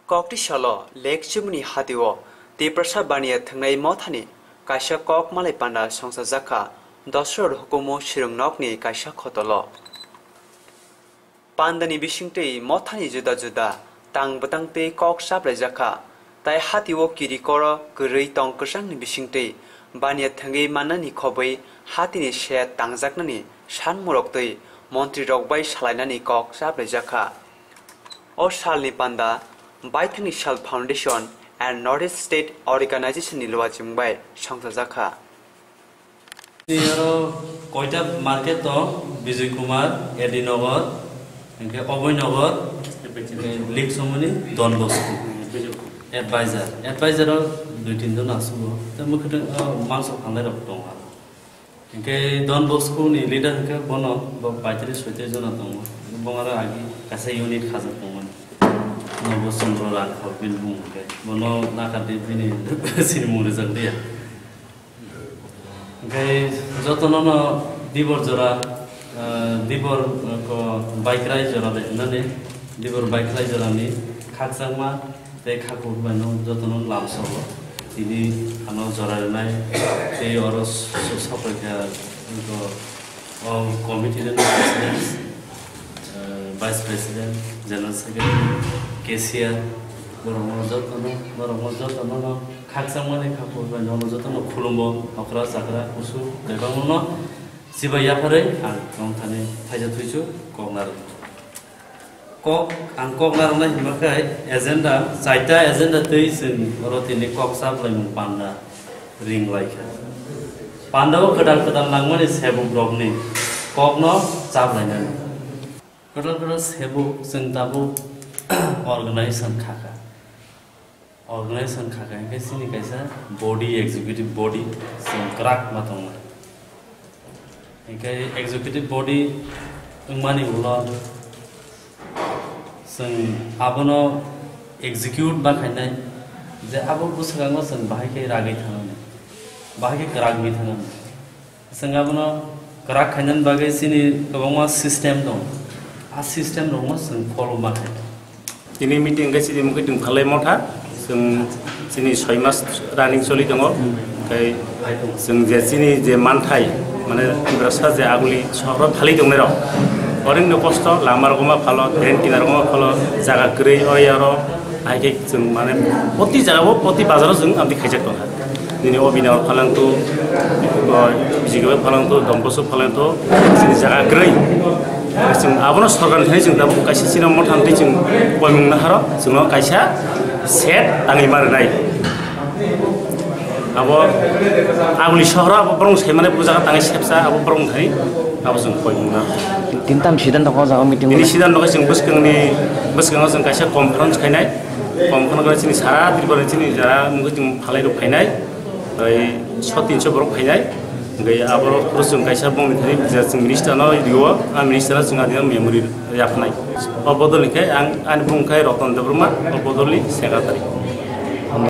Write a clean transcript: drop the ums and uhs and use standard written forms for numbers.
Kokti shalo lek chimni hatiwo ti prasha baniya thangnai mothani kaisa kok malai panda songsa jaka dosror hukumo shirungnokni kaisa khotolo pandani bisingtei mothani juda juda tang batangte kok saplai jaka tai hatiwo kirikoro gurui tongkasangni bisingtei baniya thangai manani khobai hatini shet tangjaknani sanmuroktei montri rokbai salainani kok saplai jaka o salni panda Baithani Shal Foundation and Northeast State Organization Nilwa Jingbai Sangsa Jaka. Yaro Koita Market to Vijay Kumar, Edinagar, Oboynagar, League Somani, Don Bosco, Advisor. Advisor duitin don asubo. Tamu kita masuk kamera betonga. Ke Don Bosco ni leader ke bono, baiteri suite zona tonga. Bongara agi kasa unit khazat tonga. Nobo sumrolan khopil bung ke bono nakade bini sin mure jandia gai jotono no dibor jora dibor ko bike ride jora le nane dibor bike ride jora ni khaksangma te khakku bano jotono lamso tini ano jora nai te oros sosapreka ko committee den president vice president general secretary Kesia, borong jotono, kaksangmani kaku banyak jotono kulumbo, akra sakra usu, lebangono, sibaya pare, ang tani thaja tuju, kognar. Kog, ang kognar na himakai agenda, saita agenda tuisin, orotini kog sab lain panda, ring like. Panda wo kadal langmani sebu blogni, kogno sab lain. Kadal sebu sentabu Organization khaka kaisi ni kaisa body executive body sengkrak matong kai executive body ungmani ulo seng abono execute ba khainai je abo busagango seng bahai kai ragai thanan bahai kai krag mi thanan seng abono krak khainan bagai sini kobongma system dong a system dong seng follow ma khai Ini meeting guys ini mungkin dengan kalai motha, sini 6 mas running soli dengo, kai sini je mantai, mana berasa je aguli sohor thali dong nero, orang no kosto lamar goma phalo, train kinar goma phalo, jaga grey oyaro, aike mana poti jaga poti bazar jeng amdi khajak dong. Ini obina phalang tu, jigawe phalang tu, domposu phalang tu, sini jaga grey. Sing abono sorgan thani sing dabu kaisa sina motham ti sing boimung naharo singo kaisa set tangi marnai abo aguli shohra abo prong semane puja tangi sepsa abo prong thani abo sing boimung na tintam sidan to jaga meeting ini sidan no sing buskangni sing kaisa conference khainai conference sini sara dirbar sini jara mungkin phalai ro khainai oi 300 borok khainai gaya abro prosum kaisa bong thari jasing minister no diwa a minister singa dia memory yapnai obodol ke ang an bung kai rotan debruma obodoli secretary